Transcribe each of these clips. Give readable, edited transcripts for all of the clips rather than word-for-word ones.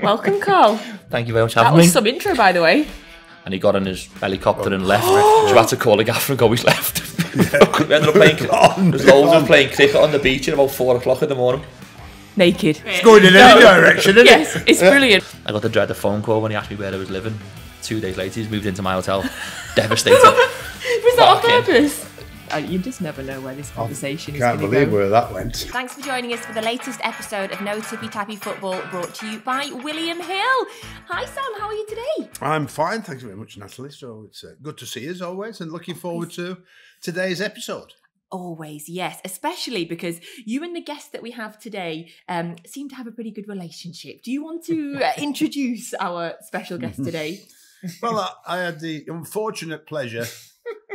Welcome, Karl. Thank you very much for having me. That me. was some intro, by the way. And he got on his helicopter and left. So I had to call the gaffer and go, he's left. We ended up playing, there's loads of playing cricket on the beach at about 4 o'clock in the morning. Naked. It's going in any direction, isn't it? Yes, it's brilliant. I got the dreaded phone call when he asked me where I was living. 2 days later, he's moved into my hotel. Devastated. Was that on purpose? You just never know where this conversation is going to go. Can't believe where that went. Thanks for joining us for the latest episode of No Tippy Tappy Football, brought to you by William Hill. Hi Sam, how are you today? I'm fine, thank you very much, Natalie. So it's good to see you as always, and looking forward to today's episode. Always, yes, especially because you and the guest that we have today seem to have a pretty good relationship. Do you want to introduce our special guest today? Well, I had the unfortunate pleasure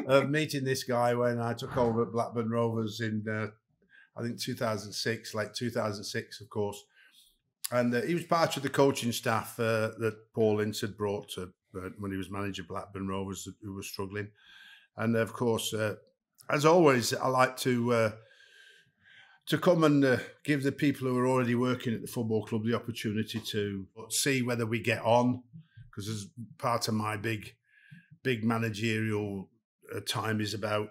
of meeting this guy when I took over at Blackburn Rovers in, I think, 2006, late 2006, of course. And he was part of the coaching staff that Paul Ince had brought to, when he was manager of Blackburn Rovers, who was struggling. And, of course, as always, I like to come and give the people who are already working at the football club the opportunity to see whether we get on, because as part of my big managerial time is about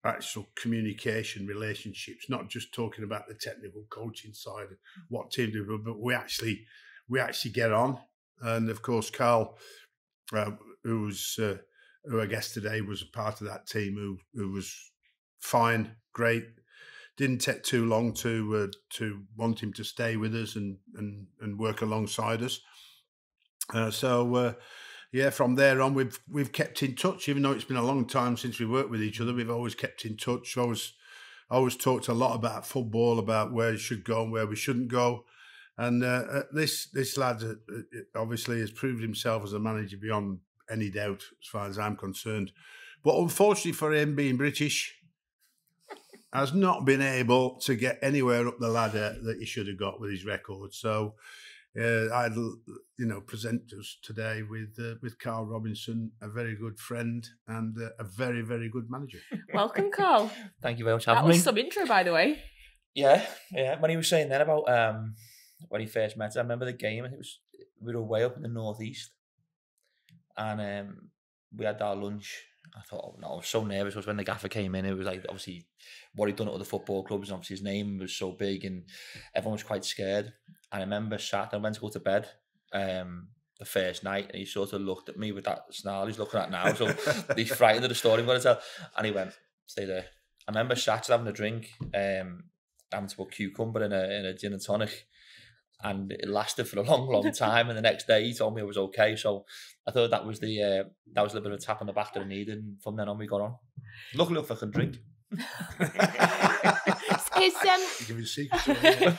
actual communication, relationships, not just talking about the technical coaching side of what team do, but we actually get on. And of course, Karl, who I guess today was a part of that team, who was fine, great. Didn't take too long to want him to stay with us and work alongside us. Yeah, from there on, we've kept in touch, even though it's been a long time since we worked with each other. We've always kept in touch. Always talked a lot about football, about where we should go and where we shouldn't go. And this lad obviously has proved himself as a manager beyond any doubt, as far as I'm concerned. But unfortunately for him, being British, has not been able to get anywhere up the ladder that he should have got with his record. So I'd present us today with Karl Robinson, a very good friend and a very, very good manager. Welcome, Karl. Thank you very much for having me. That was some intro, by the way. Yeah. When he was saying then about when he first met us, I remember the game. I think we were way up in the northeast, and we had our lunch. I thought, I was so nervous. Was when the gaffer came in. It was like obviously what he'd done at other football clubs, and obviously his name was so big, and everyone was quite scared. And I remember I went to go to bed the first night, and he sort of looked at me with that snarl he's looking at now. So he's frightened of the story I'm going to tell. And he went, "Stay there." I remember sat having a drink, having to put cucumber in a gin and tonic. And it lasted for a long, long time. And the next day he told me I was okay. So I thought that was a little bit of a tap on the back that I needed. And from then on, we got on. Luckily, if I can drink. Give you a secret. It's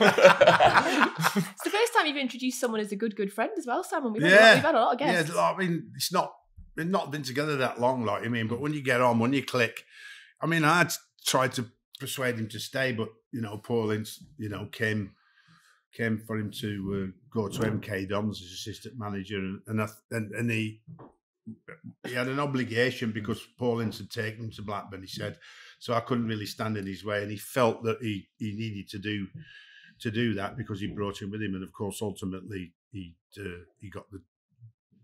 the first time you've introduced someone as a good friend as well, Sam. And we've had a lot of guests. Yeah, I mean, we've not been together that long, like you mean. But when you get on, when you click, I mean, I had tried to persuade him to stay, but Paul Ince, came for him to go to MK Dons as assistant manager, and he had an obligation because Paul Ince had taken him to Blackburn. He said, so I couldn't really stand in his way, and he felt that he needed to do that because he brought him with him, and of course ultimately he got the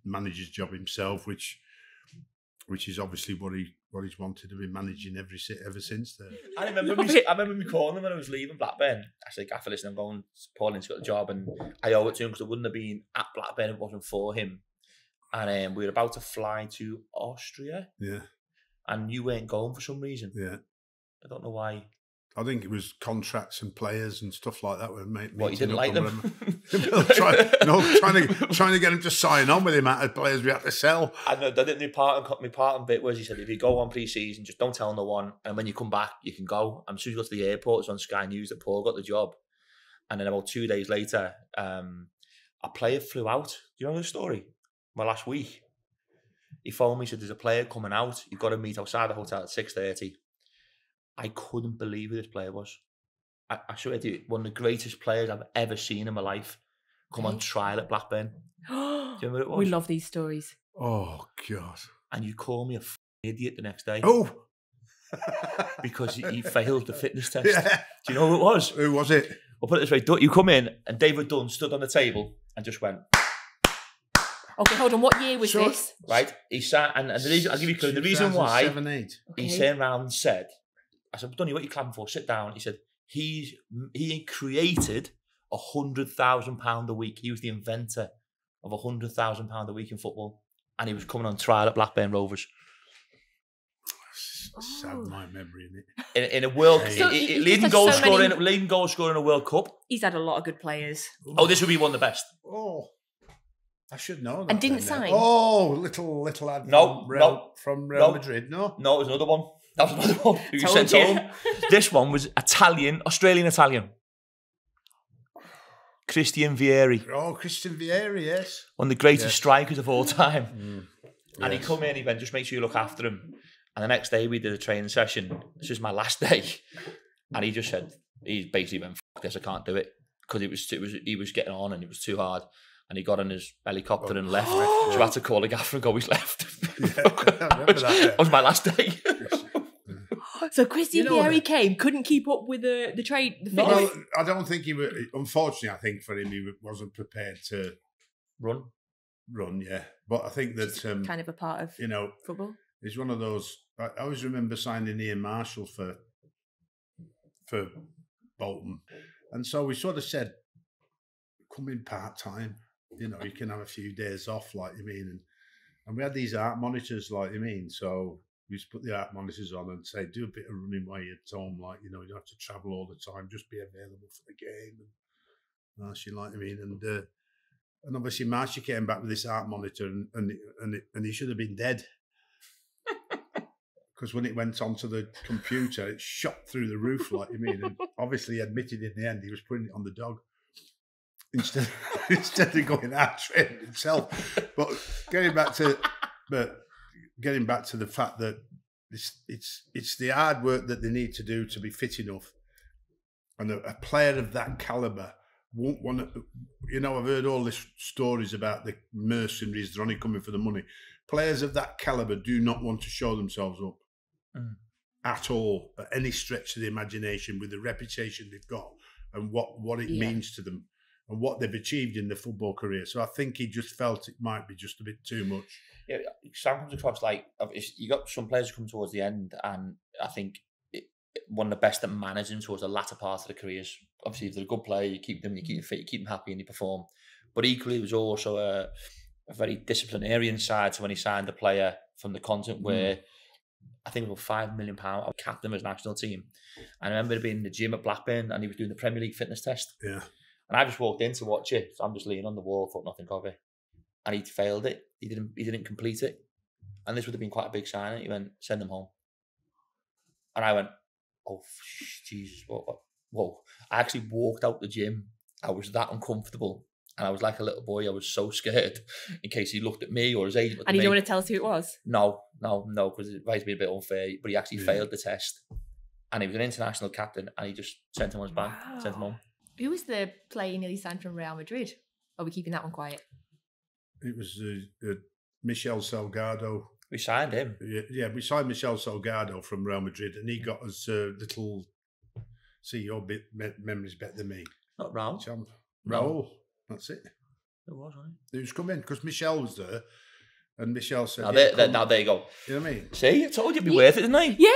manager's job himself, which is obviously what he's wanted to be managing ever since then. I remember me calling him when I was leaving Blackburn. I said, "Gaffer, listen, I'm going. Paul Ince got the job, and I owe it to him because I wouldn't have been at Blackburn if it wasn't for him." And we were about to fly to Austria. Yeah. And you weren't going for some reason. Yeah. I don't know why. I think it was contracts and players and stuff like that. What, you didn't like them? trying to get him to sign on with him at the players we had to sell. I know. My part and bit was he said, if you go on pre-season, just don't tell no one, and when you come back, you can go. And as soon as you go to the airport, it's on Sky News that Paul got the job. And then about 2 days later, a player flew out. Do you know the story? My last week, he phoned me, said, "There's a player coming out. You've got to meet outside the hotel at 6:30. I couldn't believe who this player was. I swear to you, one of the greatest players I've ever seen in my life come on trial at Blackburn. Do you remember what it was? We love these stories. Oh, God. And you call me a idiot the next day. Oh! Because he failed the fitness test. Yeah. Do you know who it was? Who was it? I'll put it this way. You come in and David Dunn stood on the table and just went... Okay, hold on. What year was this? Right, he sat, and the reason, I'll give you a clue. The reason why 2007, 8. he turned around and said, I said, Dunny, what are you clapping for? Sit down. He said, he created £100,000 a week. He was the inventor of £100,000 a week in football. And he was coming on trial at Blackburn Rovers. Sad my memory, isn't it? In a World So leading goal scorer in a World Cup. He's had a lot of good players. Oh, this would be one of the best. Oh, I should know that. And didn't then, sign? Oh, little lad from Real Madrid, no? No, it was another one. That was another one. Who you Told sent you. home. This one was Australian-Italian. Christian Vieri. Oh, Christian Vieri, yes. One of the greatest strikers of all time. And he Yes. come in, he went, just make sure you look after him. And the next day we did a training session. This was my last day. And he just said, he basically went, fuck this, I can't do it. Because he was getting on and it was too hard. And he got in his helicopter and left. So I had to call the gaffer and go, he's left. Yeah, I remember that, yeah. That was my last day. So Christian You know Vieri that- came, couldn't keep up with the trade. The Well, fitness. I don't think he was. Unfortunately, I think for him, he wasn't prepared to Run. yeah. But I think that, kind of a part of you know, football. he's one of those. I always remember signing Ian Marshall for Bolton. And so we sort of said, come in part-time. You know, you can have a few days off, like you mean. And we had these art monitors, like you mean. So we just put the art monitors on and say, do a bit of running while you're at home. Like, you know, you don't have to travel all the time. Just be available for the game. And that's, you like I mean. And obviously Marshall came back with this art monitor and he should have been dead. Because when it went onto the computer, it shot through the roof, like you mean. And obviously, he admitted in the end he was putting it on the dog instead of going out training himself. But getting back to the fact that it's the hard work that they need to do to be fit enough, and a player of that caliber won't want to. You know, I've heard all these stories about the mercenaries; they're only coming for the money. Players of that caliber do not want to show themselves up. At all, at any stretch of the imagination, with the reputation they've got and what it means to them and what they've achieved in their football career. So I think he just felt it might be just a bit too much. Yeah, Sam comes across like, you got some players who come towards the end, and I think one of the best at managing towards the latter part of the careers. Obviously, if they're a good player, you keep them, you keep them fit, you keep them happy, and they perform. But equally, there was also a very disciplinarian side to when he signed a player from the continent where I think it was £5 million. I was captain of his national team. And I remember being in the gym at Blackburn and he was doing the Premier League fitness test. Yeah. And I just walked in to watch it. So I'm just leaning on the wall, thought nothing of it. And he failed it. He didn't complete it. And this would have been quite a big sign. He went, send him home. And I went, oh, Jesus, whoa. I actually walked out the gym. I was that uncomfortable. And I was like a little boy. I was so scared in case he looked at me or his agent looked at me. And you don't want to tell us who it was? No, because it might be a bit unfair. But he actually failed the test. And he was an international captain and he just sent him on his bank, sent him home. Who was the player you nearly signed from Real Madrid? Or are we keeping that one quiet? It was Michel Salgado. We signed him. Yeah, we signed Michel Salgado from Real Madrid and he got us a little... See, your memory's better than me. Not Raul. Champ. No. Raul. That's it. It was, wasn't He was coming because Michelle was there, and Michelle said, Now there you go. You know what I mean? See, I told you it'd be worth it, didn't I? Yeah,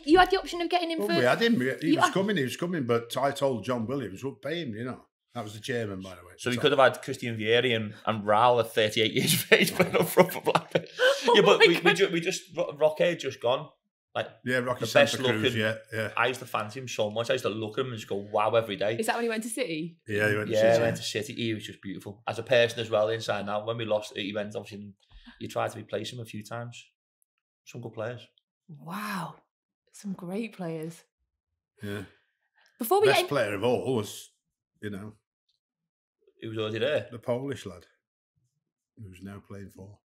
you had the option of getting him Well, for... we had him. He was coming, but I told John Williams, we'll pay him, you know. That was the chairman, by the way. So we could have had Christian Vieri and Raul at 38 years of age playing up front for Blackburn. Yeah, but we just Rocket just gone. Like, yeah, Rocky the best Santa Cruz, looking. yeah. I used to fancy him so much. I used to look at him and just go, wow, every day. Is that when he went to City? Yeah, he went to He City. went to City. He was just beautiful. As a person as well, inside and out. When we lost, he went, obviously, you tried to replace him a few times. Some good players. Wow. Some great players. Yeah. Before we Best get... player of all was, you know, He was already there. the Polish lad, who's now playing for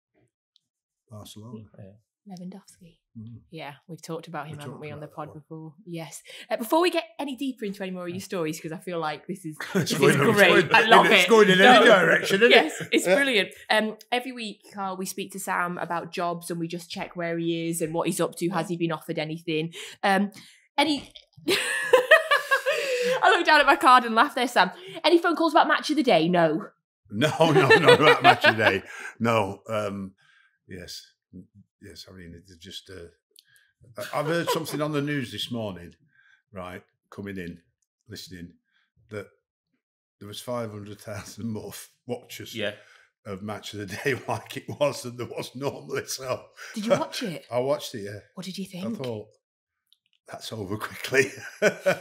Barcelona. Yeah. Lewandowski. Mm. Yeah, we've talked about him, We've haven't talked we, on the about pod that one. before? Yes. Before we get any deeper into any more of your stories, because I feel like this is It's great. going- I love it's it. going in any direction, isn't Yes, it? it's Yeah. brilliant. Every week, Karl, we speak to Sam about jobs and we just check where he is and what he's up to. Has he been offered anything? Any... I looked down at my card and laughed there, Sam. Any phone calls about match of the day? No. No, not match a day. No, yes. I mean, it's just. I've heard something on the news this morning, right? Coming in, listening, that there was 500,000 more watchers. Yeah. Of match of the day like it was than there was normally. So did you watch it? I watched it. Yeah. What did you think? I thought that's over quickly.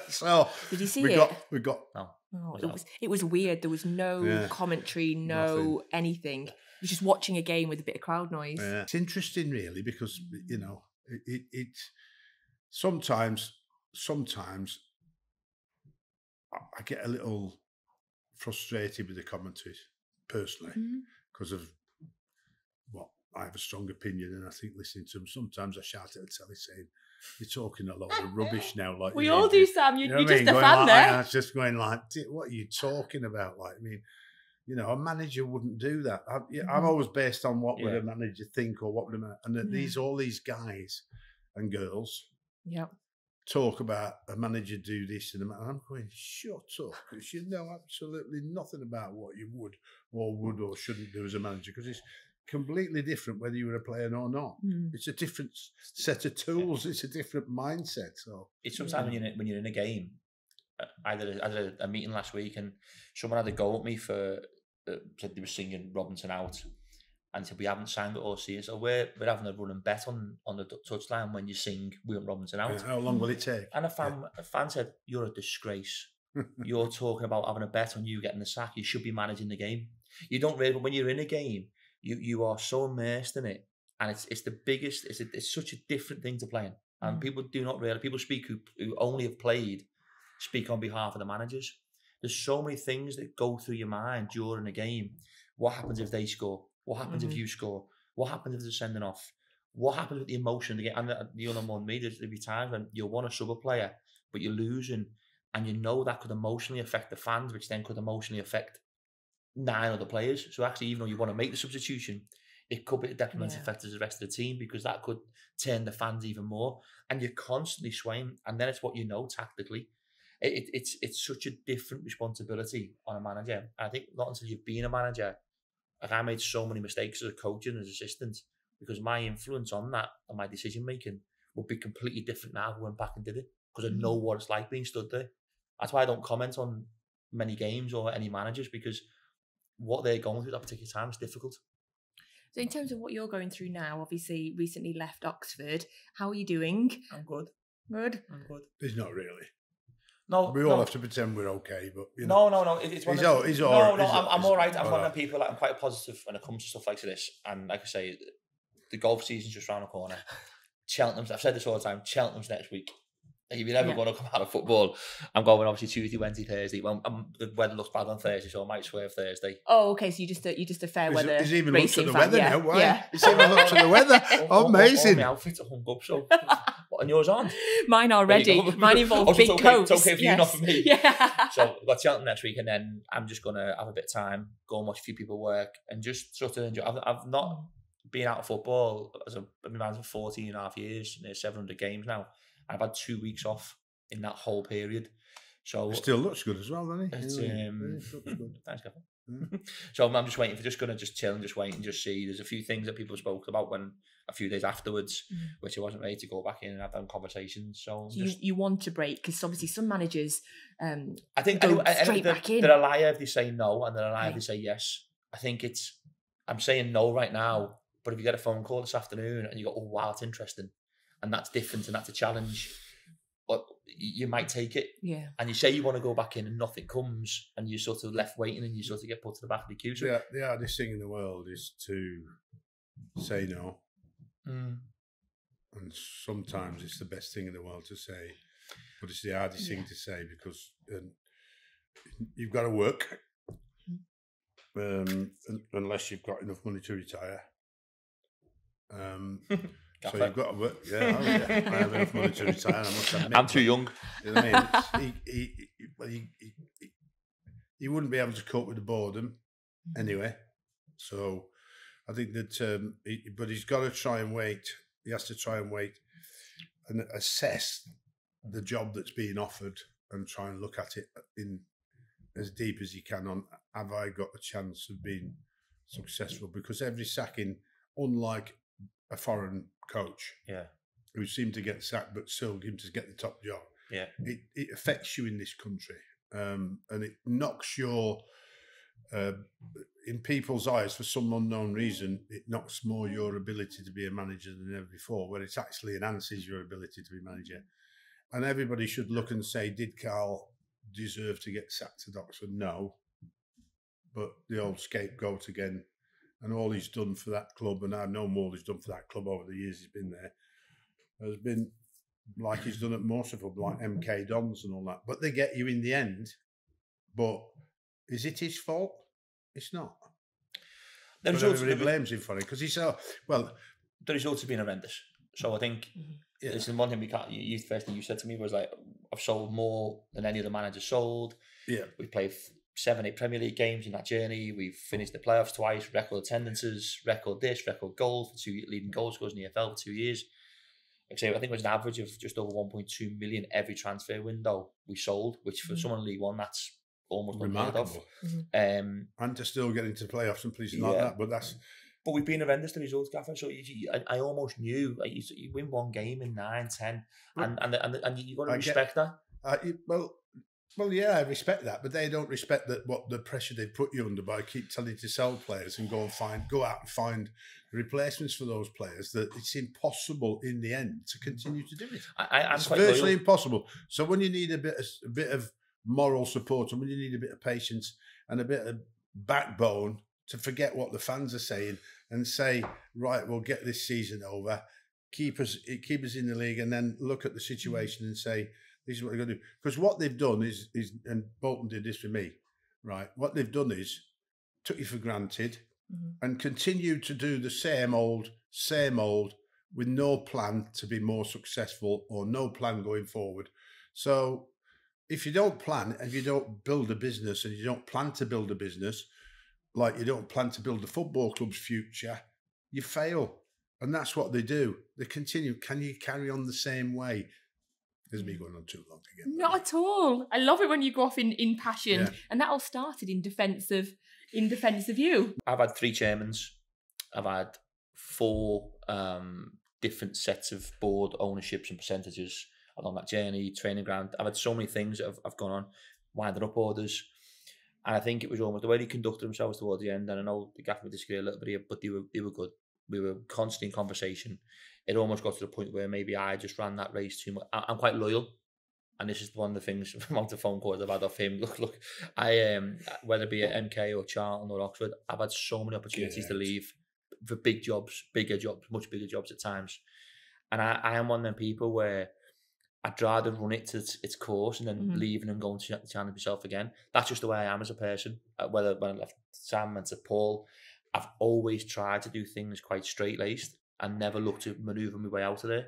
So did you see we it? got. No. Oh, it was weird. There was no commentary, no anything. It was just watching a game with a bit of crowd noise. Yeah. It's interesting, really, because you know it sometimes I get a little frustrated with the commentaries personally because of what I have a strong opinion, and I think listening to them sometimes I shout at the telly saying, "You're talking a lot of rubbish now." Like we all do, Sam. You're just a fan like, there. I was just going like, "What are you talking about?" Like, I mean, you know, a manager wouldn't do that. I'm always based on what would a manager think or what would a manager, and all these guys and girls, talk about a manager do this and I'm going, shut up, because you know absolutely nothing about what you would or shouldn't do as a manager, because it's completely different whether you were a player or not. It's a different set of tools. It's a different mindset. So it's sometimes when you're in a game. I did a meeting last week and someone had a go at me for said they were singing Robinson out. And said, we haven't sang it all season, so we're having a running bet on the touchline when you sing "We Want Robinson Out." how long will it take? And a fan said, "You're a disgrace. You're talking about having a bet on you getting the sack. You should be managing the game. You don't really. When you're in a game, you are so immersed in it, and it's the biggest. It's such a different thing to playing. And people do not really. People speak who only have played, speak on behalf of the managers. There's so many things that go through your mind during a game. What happens if they score? What happens if you score? What happens if they're sending off? What happens with the emotion of the game? And you'll know more than me, there'll be times when you'll want to sub a player, but you're losing, and you know that could emotionally affect the fans, which then could emotionally affect 9 other players. So actually, even though you want to make the substitution, it could be a detrimental effect to the rest of the team, because that could turn the fans even more. And you're constantly swaying, and then it's what you know tactically. It's such a different responsibility on a manager. I think not until you've been a manager. Like, I made so many mistakes as a coach and as assistant, because my influence on that and my decision making would be completely different now if I went back and did it, because I know what it's like being stood there. That's why I don't comment on many games or any managers, because what they're going through at that particular time is difficult. So in terms of what you're going through now, obviously recently left Oxford. How are you doing? I'm good. Good? I'm good. He's not really. No, we all have to pretend we're okay, but you know. No. He's all right. I'm all right. I'm one of the people that I'm quite positive when it comes to stuff like this. And like I say, the golf season's just around the corner. Cheltenham's, I've said this all the time, Cheltenham's next week. If you're never going to come out of football, I'm going obviously Tuesday, Wednesday, Thursday. Well, the weather looks bad on Thursday, so I might swear Thursday. Oh, okay. So you're just a fair weather. He's even looked at the fan. weather now. Why? He's even looked at the weather. Amazing. All my outfits are hung up, so and yours on? Mine are ready. Mine involve big coats. It's okay for you, not for me. Yeah. So I've got Cheltenham next week, and then I'm just gonna have a bit of time, go and watch a few people work, and just sort of enjoy. I've not been out of football I've been around for 14 and a half years, near 700 games now. I've had 2 weeks off in that whole period. So it still looks good as well, doesn't he? It's, looks good. Thanks, Gavin. So I'm just waiting for just chill and just wait and just see. There's a few things that people spoke about when a few days afterwards, which I wasn't ready to go back in and have them conversations. So you want to break, because obviously some managers I think go straight back in. They're a liar if they say no, and they're a liar if they say yes. I think I'm saying no right now, but if you get a phone call this afternoon and you go, oh wow, it's interesting, and that's different and that's a challenge, but you might take it. Yeah. And you say you want to go back in and nothing comes, and you're sort of left waiting, and you sort of get put to the back of the queue. So the hardest thing in the world is to say no. And sometimes it's the best thing in the world to say, but it's the hardest thing to say, because you've got to work unless you've got enough money to retire. So you've got to work. I have enough money to retire. I must admit, I'm too young. You know what I mean? He wouldn't be able to cope with the boredom anyway. So I think that, but he's got to try and wait. He has to try and wait and assess the job that's being offered and try and look at it as deep as you can on, have I got a chance of being successful? Because every sacking, unlike a foreign coach, who seemed to get sacked but still seemed to get the top job, it affects you in this country, and it knocks your in people's eyes, for some unknown reason, it knocks more your ability to be a manager than ever before, where it actually enhances your ability to be manager. And everybody should look and say, did Karl deserve to get sacked at Oxford? No. But the old scapegoat again, and all he's done for that club, and I know more he's done for that club over the years he's been there, has been like he's done at most of them, like MK Dons and all that. But they get you in the end. But is it his fault? It's not. But everybody blames him for it because he's so well. The results have been horrendous. So I think this is one thing we can't. You first thing you said to me was like, I've sold more than any other manager sold. Yeah, we've played 7-8 Premier League games in that journey. We've finished the playoffs twice, record attendances, record goals for 2 leading goal scorers in the EFL for 2 years. Like I say, I think it was an average of just over 1.2 million every transfer window we sold, which for someone in League One, that's almost remarkable. And to still get into playoffs and places like that, but we've been horrendous the results, Gaffer. So I almost knew you win one game in 9-10, and you got to respect that. Well, yeah, I respect that, but they don't respect that what the pressure they put you under by keep telling you to sell players and go out and find replacements for those players. That it's impossible in the end to continue to do it. It's virtually impossible. So when you need a bit of moral support, and when you need a bit of patience and a bit of backbone to forget what the fans are saying and say, right, we'll get this season over, keep us in the league, and then look at the situation and say, this is what we're going to do. Because what they've done is, and Bolton did this for me, right? What they've done is took you for granted and continued to do the same old, with no plan to be more successful or no plan going forward. So if you don't plan and you don't build a business and you don't plan to build a business, like you don't plan to build the football club's future, you fail. And that's what they do. They continue. Can you carry on the same way? There's me going on too long again. Not at all. I love it when you go off in passion, and that all started in defence of you. I've had 3 chairmans. I've had 4 different sets of board ownerships and percentages along that journey, training ground. I've had so many things that have gone on, winding up orders, and I think it was almost the way they conducted themselves towards the end. And I know the Gaffer would disagree a little bit here, but they were good. We were constantly in conversation. It almost got to the point where maybe I just ran that race too much. I'm quite loyal, and this is one of the things, amount of phone calls I've had off him. Look, I whether it be at MK or Charlton or Oxford, I've had so many opportunities to leave for big jobs, bigger jobs, much bigger jobs at times. And I am one of them people where I'd rather run it to its course and then leaving and going to challenge myself again. That's just the way I am as a person. Whether when I left Sam and to Paul, I've always tried to do things quite straight-laced and never looked to manoeuvre my way out of there.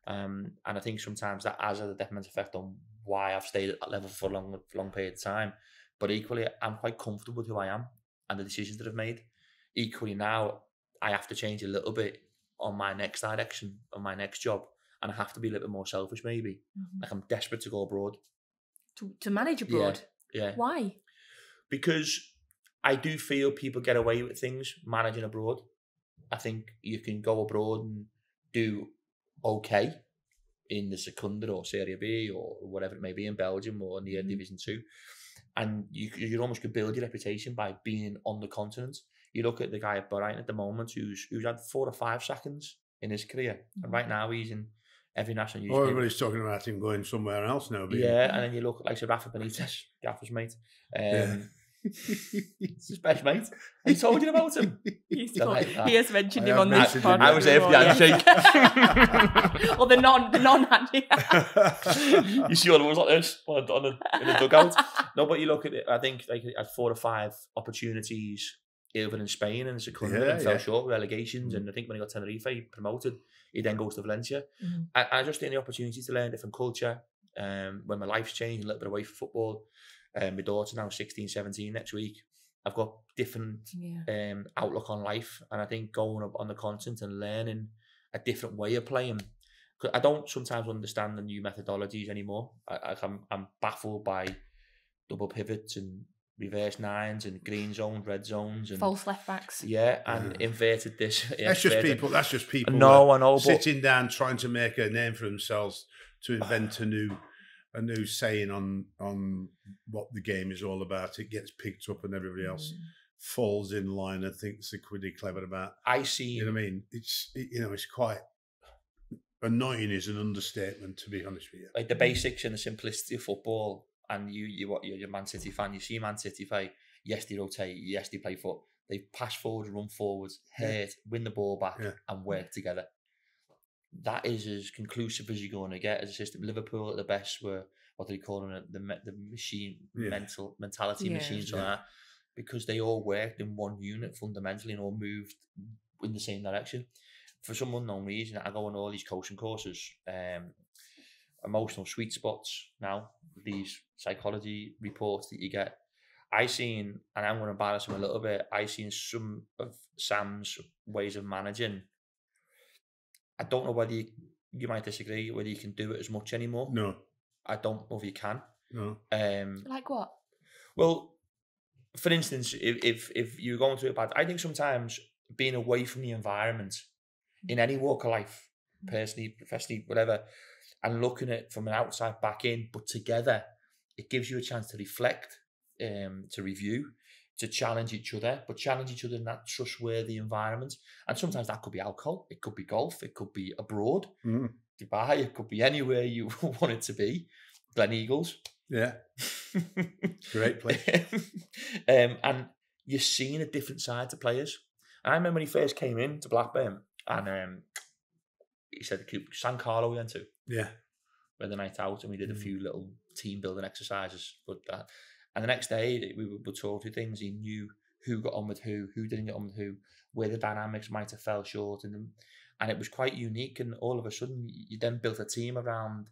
And I think sometimes that has a detrimental effect on why I've stayed at that level for a long period of time. But equally, I'm quite comfortable with who I am and the decisions that I've made. Equally now, I have to change a little bit on my next direction, on my next job. And I have to be a little bit more selfish, maybe. Like I'm desperate to go abroad. To manage abroad? Yeah. Why? Because I do feel people get away with things managing abroad. I think you can go abroad and do okay in the Secunda or Serie B or whatever it may be in Belgium or in the Division 2. And you almost could build your reputation by being on the continent. You look at the guy at Brighton at the moment who's had 4 or 5 seconds in his career. And right now he's in every national youth. Everybody's talking about him going somewhere else now. Yeah, and then you look like Rafa Benitez, Gaffer's mate. It's his best mate. He told you about him. He has mentioned him on this podcast. I was there for the handshake. Or the non-handshake. You see all the ones like this in the dugout. No, but you look at it, I think like at 4 or 5 opportunities over in Spain and Secunda and fell short with relegations. And I think when he got Tenerife, he promoted. He then goes to Valencia. I just think the opportunity to learn different culture. When my life's changed, a little bit away from football. My daughter's now 16, 17 next week. I've got different outlook on life. And I think going up on the continent and learning a different way of playing. Because I don't sometimes understand the new methodologies anymore. I'm baffled by double pivots and reverse nines and green zones, red zones, and false left backs. Yeah, and inverted this. That's just people. That's just people. No, I know. Sitting down, trying to make a name for themselves, to invent a new saying on what the game is all about. It gets picked up, and everybody else falls in line and thinks they're pretty clever about. I see. You know what I mean? It's quite annoying. Is an understatement, to be honest with you. Like the basics and the simplicity of football. And you're a Man City fan. You see Man City play. Yes, they rotate. Yes, they play foot. They pass forward, run forwards, hit, win the ball back, and work together. That is as conclusive as you're going to get as a system. Liverpool at the best were what they call it, the machine mentality machines on that, because they all worked in one unit fundamentally and all moved in the same direction. For some unknown reason, I go on all these coaching courses. Emotional sweet spots now, these psychology reports that you get. I seen, and I'm going to embarrass him a little bit, I seen some of Sam's ways of managing. I don't know whether you might disagree, whether you can do it as much anymore. No. I don't know if you can. No. Like what? Well, for instance, if you're going through a bad, I think sometimes being away from the environment in any walk of life, personally, professionally, whatever, and looking at it from an outside back in, but together, it gives you a chance to reflect, to review, to challenge each other, but challenge each other in that trustworthy environment. And sometimes that could be alcohol, it could be golf, it could be abroad, Dubai, it could be anywhere you want it to be. Glen Eagles. Yeah. Great place. And you're seeing a different side to players. And I remember when he first came in to Blackburn, and he said, Sam and Karl we went to. Yeah. We had the night out and we did a few little team building exercises. And the next day we were told through things. He knew who got on with who didn't get on with who, where the dynamics might have fell short in them. And it was quite unique. And all of a sudden, you then built a team around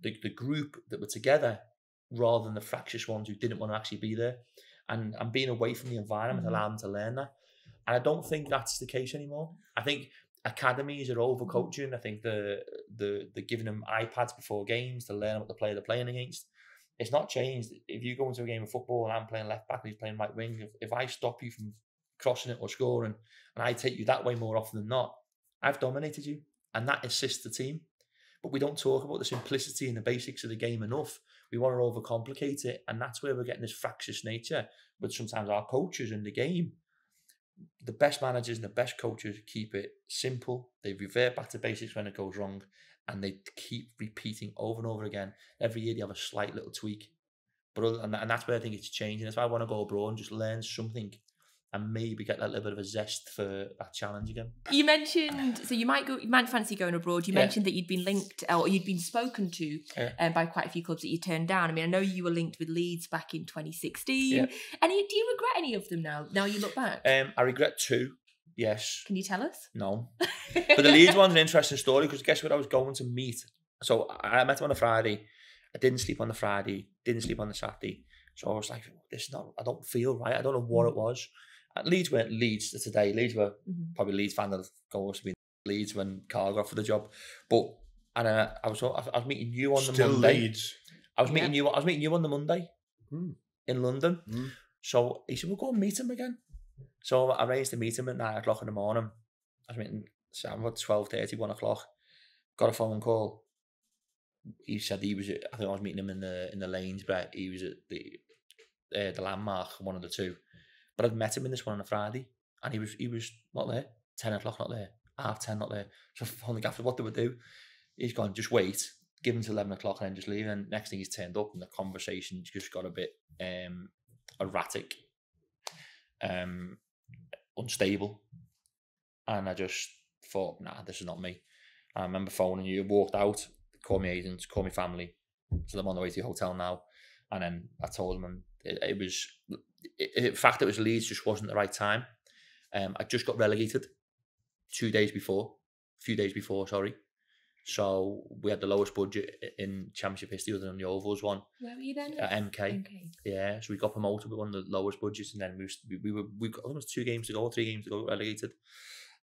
the group that were together rather than the fractious ones who didn't want to actually be there. And being away from the environment allowed them to learn that. And I don't think that's the case anymore. I think academies are overcoaching. I think they're giving them iPads before games to learn what the player they're playing against. It's not changed. If you go into a game of football and I'm playing left back and he's playing right wing, if I stop you from crossing it or scoring and I take you that way more often than not, I've dominated you. And that assists the team. But we don't talk about the simplicity and the basics of the game enough. We want to overcomplicate it. And that's where we're getting this fractious nature with sometimes our coaches in the game. The best managers and the best coaches keep it simple. They revert back to basics when it goes wrong, and they keep repeating over and over again. Every year they have a slight little tweak, and that's where I think it's changing. That's why I want to go abroad and just learn something, and maybe get that little bit of a zest for that challenge again. You mentioned, so you might fancy going abroad. You mentioned that you'd been linked, or you'd been spoken to by quite a few clubs that you turned down. I mean, I know you were linked with Leeds back in 2016. Yeah. Do you regret any of them now? Now you look back. I regret two. Yes. Can you tell us? No. But the Leeds one's an interesting story, because guess what I was going to meet? So I met him on a Friday. I didn't sleep on the Friday. Didn't sleep on the Saturday. So I was like, I don't feel right. I don't know what it was. Leeds weren't Leeds today. Leeds were probably Leeds fan that goes to be Leeds when Karl got for the job. But I was meeting you on the Monday. Leeds. I was meeting you on the Monday in London. So he said, we'll go and meet him again. So I arranged to meet him at 9 o'clock in the morning. I was meeting Sam at 12:30, 1 o'clock. Got a phone call. He said he was at, I think I was meeting him in the lanes, but he was at the Landmark, one of the two. But I'd met him in this one on a Friday, and he was not there. 10 o'clock not there. 10:30 not there. So I phoned the gaffer, what do we do? He's gone, just wait. Give him till 11 o'clock and then just leave. And next thing he's turned up, and the conversation just got a bit erratic, unstable. And I just thought, nah, this is not me. I remember phoning you, walked out, called my agents, called my family. So I'm on the way to the hotel now. And then I told them, and it was, the fact that it was Leeds just wasn't the right time. I just got relegated a few days before, sorry. So we had the lowest budget in Championship history other than the Ovals one. Where were you then? MK. Yeah, so we got promoted with one of the lowest budgets, and then we got almost 2 games to go, 3 games to go, relegated.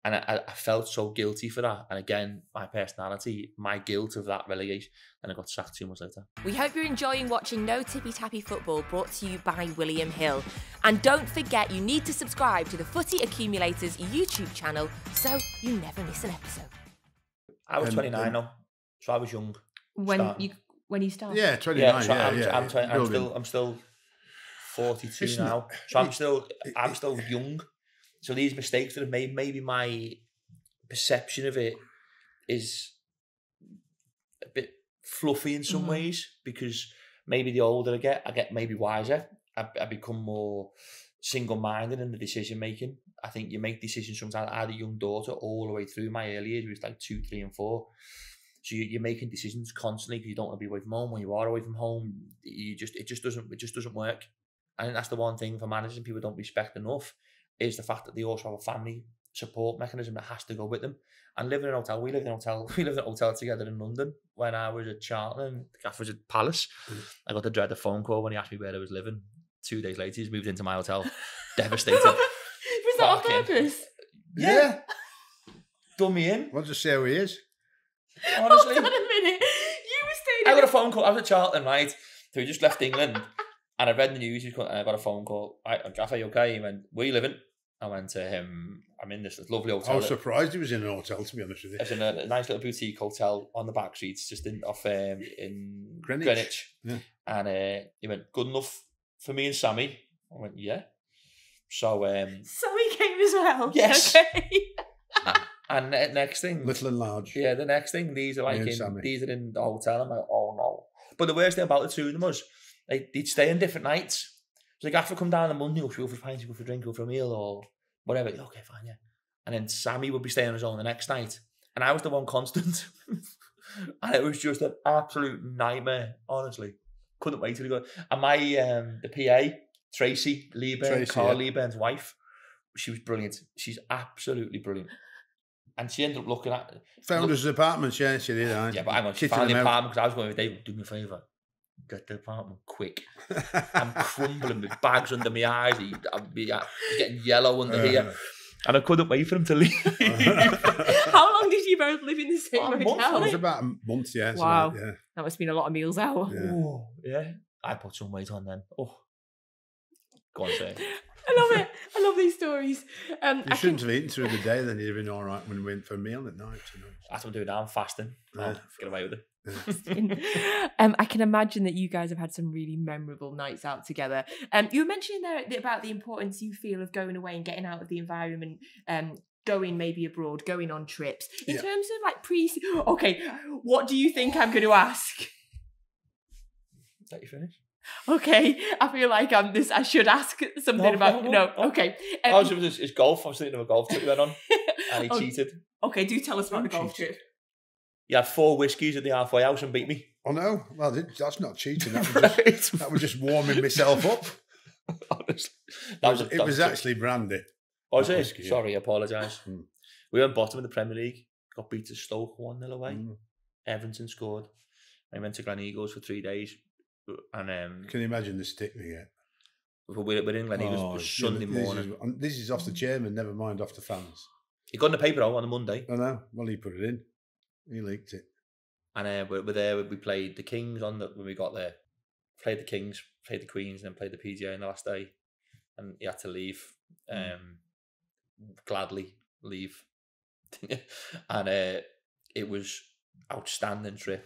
And I felt so guilty for that. And again, my personality, my guilt of that relegation, and I got sacked 2 months later. We hope you're enjoying watching No Tippy Tappy Football, brought to you by William Hill. And don't forget, you need to subscribe to the Footy Accumulators YouTube channel so you never miss an episode. I was 29 now, so I was young. When you started? Yeah, 29. I'm still 42 now, so I'm still young. So these mistakes that I've made, maybe my perception of it is a bit fluffy in some ways, because maybe the older I get maybe wiser. I become more single-minded in the decision making. I think you make decisions sometimes. I had a young daughter all the way through my early years. It was like 2, 3 and 4. So you're making decisions constantly because you don't want to be away from home. When you are away from home, it just doesn't work. I think that's the one thing for managers and people don't respect enough, is the fact that they also have a family support mechanism that has to go with them. And living in a hotel, we lived in a hotel together in London when I was at Cheltenham. The gaff was at Palace. I got the dreaded phone call when he asked me where I was living. 2 days later, he's moved into my hotel. Devastated. Was that on purpose? Yeah. Done me in. We'll just see how he is. Honestly. Hold on a minute. You were staying I got a phone call. I was at Charlton, right? So he just left England. And I read the news, and I got a phone call. Right, Gaff, are you okay? He went, where are you living? I went to him, I'm in this lovely hotel. I was surprised he was in an hotel, to be honest with you. It's in a nice little boutique hotel on the back streets, just in Greenwich. Yeah. And he went, good enough for me and Sammy? I went, yeah. So Sammy came as well. Yes. Okay. And next thing, Little and large. yeah, the next thing, these are in the hotel. I'm like, oh no. But the worst thing about the two of them was they'd stay on different nights. So the gaffer come down on Monday, go for a pint, go for a drink, go for a meal, or whatever. Okay, fine, yeah. And then Sammy would be staying on his own the next night, and I was the one constant. And it was just an absolute nightmare. Honestly, couldn't wait till he got. And my the PA Tracy Lieber, Karl Liebern's wife, she was brilliant. She's absolutely brilliant. And she ended up looking at... Found his apartment, yeah, she did. Yeah, but hang on, she found the apartment because I was going, Dave, do me a favour. Get the apartment quick. I'm crumbling with bags under my eyes. I'm getting yellow under here. And I couldn't wait for him to leave. How long did you both live in the same hotel? It was about a month, yeah. Wow. Like, yeah. That must have been a lot of meals out. Yeah. Oh, yeah. I put some weight on then. Oh. Go on, say. I love it. I love these stories. You shouldn't have eaten through the day, then you'd have been all right when we went for a meal at night. You know? That's what I'm doing now. I'm fasting. I'll get away with it. I can imagine that you guys have had some really memorable nights out together. You were mentioning there about the importance you feel of going away and getting out of the environment, going maybe abroad, going on trips. In terms of like okay, what do you think I'm going to ask? Let you finish. Okay, I feel like I should ask something about. No. Okay. It's golf. I was thinking of a golf trip we went on, and he cheated. Okay, do tell us about the golf trip. He had 4 whiskies at the halfway house and beat me. Oh no! Well, that's not cheating. That was just warming myself up. Honestly, it was actually brandy. Was it? Whiskey, sorry, I apologise. We went bottom in the Premier League. Got beat to Stoke 1-0 away. Everton scored. I went to Gleneagles for 3 days. And can you imagine the stick we get? We're in Gleneagles Sunday morning. This is off the chairman, never mind off the fans. He got in the paper on a Monday. I know. Well, he put it in. He leaked it. And we're there. We played the Kings when we got there. Played the Kings, played the Queens, and then played the PGA on the last day. And he had to leave. Gladly leave. And it was outstanding trip.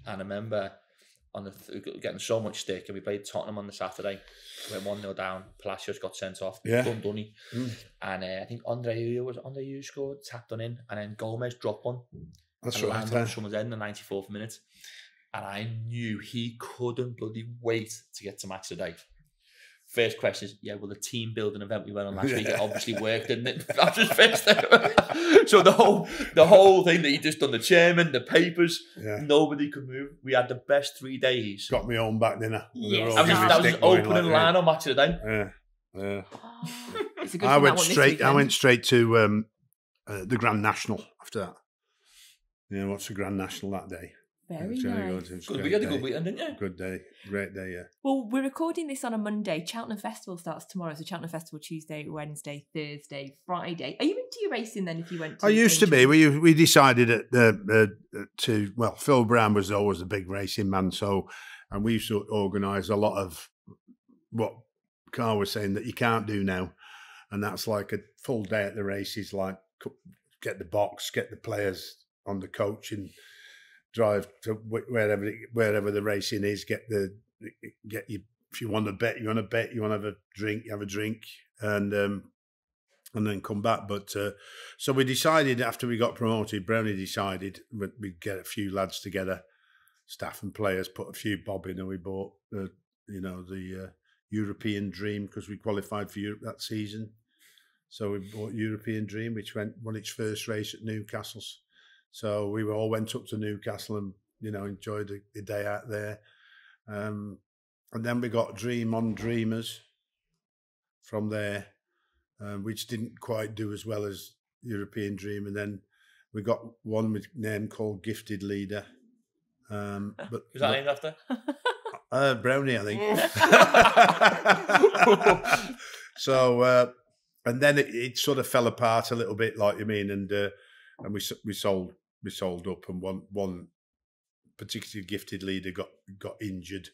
And I remember getting so much stick, and we played Tottenham on the Saturday. We went 1-0 down. Palacios got sent off. Dundee. And I think Andre scored, tapped on in, and then Gomez dropped one. That's and right. landed on someone's head in the 94th minute. And I knew he couldn't bloody wait to get to match today. First question is, well, the team building event we went on last week, it obviously worked, didn't it? That's his first thing. So the whole thing that he just done, the chairman, the papers, nobody could move. We had the best 3 days. Got me home back dinner. Yes. That was his opening line on match of the day. Yeah. It's a good I went straight to the Grand National after that. What's the Grand National that day? Very nice. nice. Good. We had a good weekend, didn't you? Good day. Great day, yeah. Well, we're recording this on a Monday. Cheltenham Festival starts tomorrow. So Cheltenham Festival Tuesday, Wednesday, Thursday, Friday. Are you into your racing then if you went to... I used to be. We decided Phil Brown was always a big racing man. And we used to organise a lot of what Karl was saying that you can't do now. And that's like a full day at the races, like get the box, get the players on the coach and drive to wherever the racing is. Get you, if you want to bet, you want to have a drink, and then come back. But so we decided after we got promoted, Brownie decided we'd get a few lads together, staff and players, put a few bob in, and we bought the European Dream because we qualified for Europe that season. So we bought European Dream, which won its first race at Newcastle's. So we all went up to Newcastle and, enjoyed the day out there. And then we got Dream on Dreamers from there, which didn't quite do as well as European Dream. And then we got one name called Gifted Leader. But is that named after? Brownie, I think. So, and then it sort of fell apart a little bit, like you mean, and we sold up, and one particularly gifted leader got injured,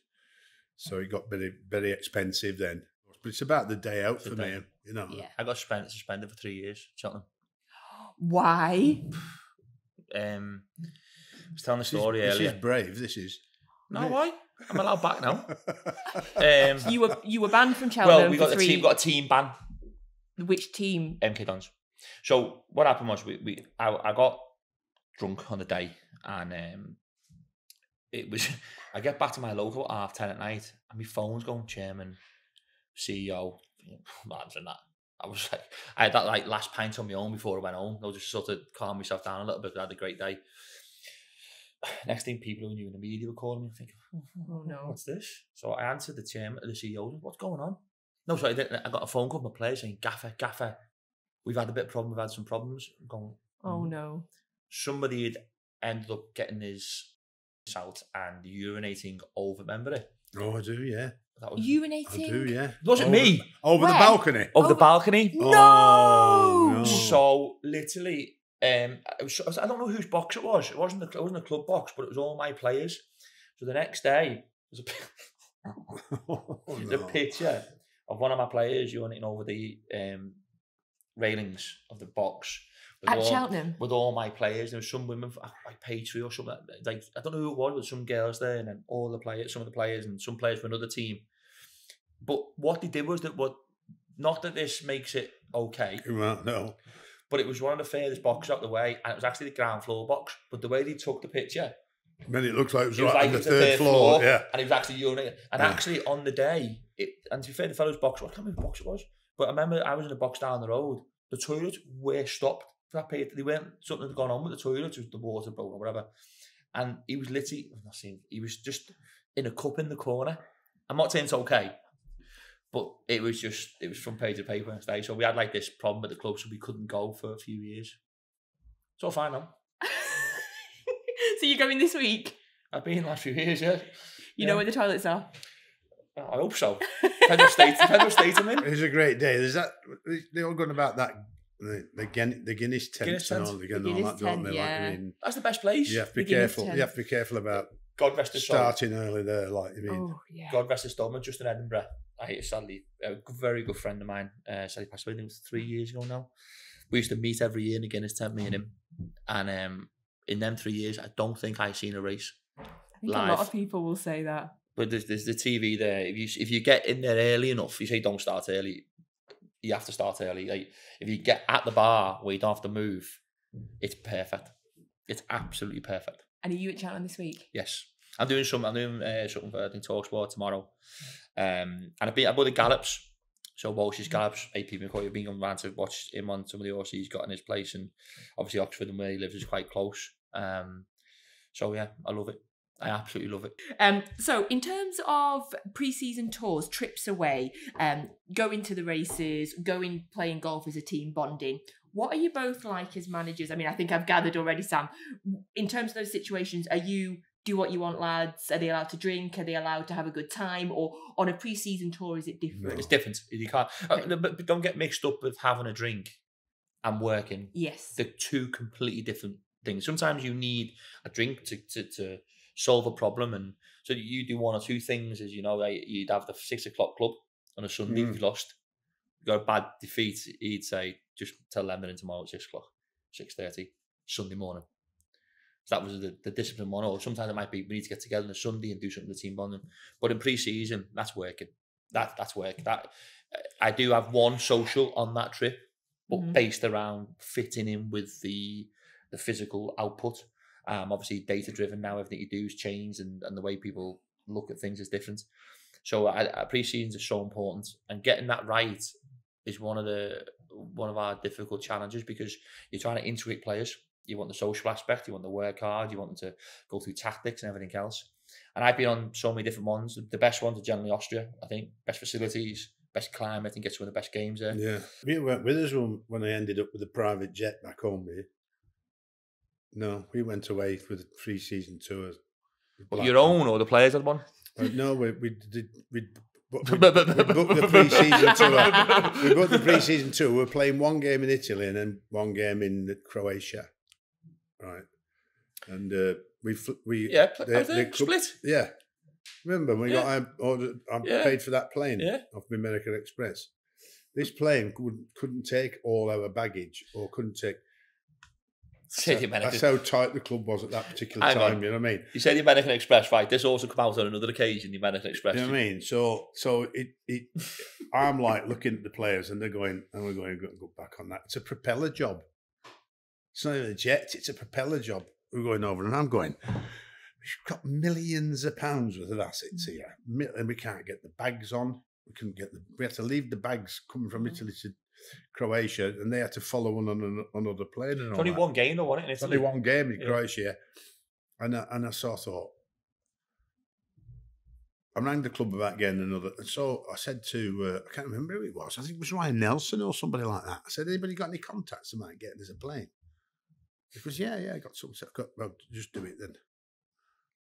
so it got very, very expensive then. But it's about the day out for me, Yeah. I got suspended for 3 years, Cheltenham. Why? I was telling the story earlier. This is brave. This is. No, why? I'm allowed back now. You were banned from Cheltenham. Well, we got a team ban. Which team? MK Dons. So what happened was I got drunk on the day, and it was I get back to my local at 10:30 at night, and my phone's going, chairman, CEO, I'm not answering that. I was like, I had that like last pint on my own before I went home. I was just sort of calm myself down a little bit. I had a great day. Next thing, people who knew in the media were calling me. I'm thinking, oh no, what's this? So I answered the chairman, the CEO. What's going on? No, sorry, I got a phone call from a player saying, Gaffer, we've had a bit of problem. We've had some problems. I'm going, oh no. Somebody had ended up getting his out and urinating over. Remember it? Oh, I do, yeah. Urinating? I do, yeah. Was it me? Over the balcony? Over the balcony? No! Oh, no. So, literally, I don't know whose box it was. It wasn't a club box, but it was all my players. So the next day, there's a picture of one of my players urinating over the railings of the box. At Cheltenham? With all my players. There was some women, like Page or something, like, I don't know who it was, but some girls there, and then all the players, some of the players, and some players from another team. But what they did was not that this makes it okay. Well, no. But it was one of the furthest boxes out the way, and it was actually the ground floor box. But the way they took the picture, then it looked like it was right on the third floor. Yeah. And it was actually urinating. And actually on the day, and to be fair, the fellow's box, I can't remember what box it was, but I remember I was in the box down the road. The toilets were stopped for that period. They weren't, something had gone on with the toilets, the water broke or whatever. And he was literally, he was just in a cup in the corner. I'm not saying it's okay, but it was front page of paper and stuff. So we had like this problem at the club, so we couldn't go for a few years. It's all fine now. So you're going this week? I've been the last few years, yeah. You know where the toilets are? I hope so. Depends what state I'm in. It's a great day. There's that. They're all going about that. The Guinness tent and all, that, don't they? Yeah. Like, I mean, that's the best place. You have to be careful. You have to be careful about God rest his soul. Starting early there, like you mean. Oh, yeah. God rest his soul. Just in Edinburgh. Sadly, a very good friend of mine. Sadly passed away. I think it was 3 years ago now. We used to meet every year in the Guinness tent, me and him. And in them 3 years, I don't think I've seen a race. I think live. A lot of people will say that. But there's the TV there. If you get in there early enough, you say don't start early. You have to start early. Like if you get at the bar where you don't have to move, it's perfect. It's absolutely perfect. And are you at Cheltenham this week? Yes, I'm doing something for I think TalkSport tomorrow. And I bought the Gallops. So Walsh's Gallops, AP McCoy, have been going round to watch him on some of the horses he's got in his place, and obviously Oxford and where he lives is quite close. So yeah, I love it. I absolutely love it. So in terms of pre-season tours, trips away, going to the races, playing golf as a team, bonding, what are you both like as managers? I mean, I think I've gathered already, Sam. In terms of those situations, are you do what you want, lads? Are they allowed to drink? Are they allowed to have a good time? Or on a pre-season tour, is it different? It's different. You can't. Okay. But don't get mixed up with having a drink and working. Yes. They're two completely different things. Sometimes you need a drink to solve a problem, and so you do one or two things. As you know, like you'd have the 6 o'clock club on a Sunday. If you've lost, you got a bad defeat. He'd say just tell them they're in tomorrow at 6 o'clock, 6:30 Sunday morning. So that was the discipline one. Or sometimes it might be we need to get together on a Sunday and do something to team bonding. But in pre-season, that's working. That's work. That I do have one social on that trip, but based around fitting in with the physical output. Obviously, data driven now. Everything you do is changed, and the way people look at things is different. So pre-seasons are so important, and getting that right is one of our difficult challenges, because you're trying to integrate players. You want the social aspect, you want to work hard, you want them to go through tactics and everything else. And I've been on so many different ones. The best ones are generally Austria, I think. Best facilities, best climate, and gets one of the best games there. Yeah. You weren't with us when I ended up with a private jet back home here. No, we went away for the pre-season tours. Your own, or the players had one? No, we booked the pre-season tour. We booked the pre-season tour. We were playing one game in Italy and then one game in Croatia. Right, and they split. Yeah, remember we got I paid for that plane off the American Express. This plane couldn't take all our baggage, or couldn't take. That's how tight the club was at that particular time. You know what I mean? You said the American Express, right? This also come out on another occasion. The American Express. You know what I mean? So I'm like looking at the players, and they're going, and we're going to go back on that. It's a propeller job. It's not even a jet, it's a propeller job. We're going over, and I'm going, we've got millions of pounds worth of assets here, and we can't get the bags on. We had to leave the bags coming from Italy to Croatia, and they had to follow on another plane. And it's only one game, though, wasn't it? It's only one game in Croatia. And I sort of thought, I rang the club about getting another. And so I said to, I can't remember who it was. I think it was Ryan Nelson or somebody like that. I said, anybody got any contacts that might get us a plane? Because yeah, I got something. Well, just do it then.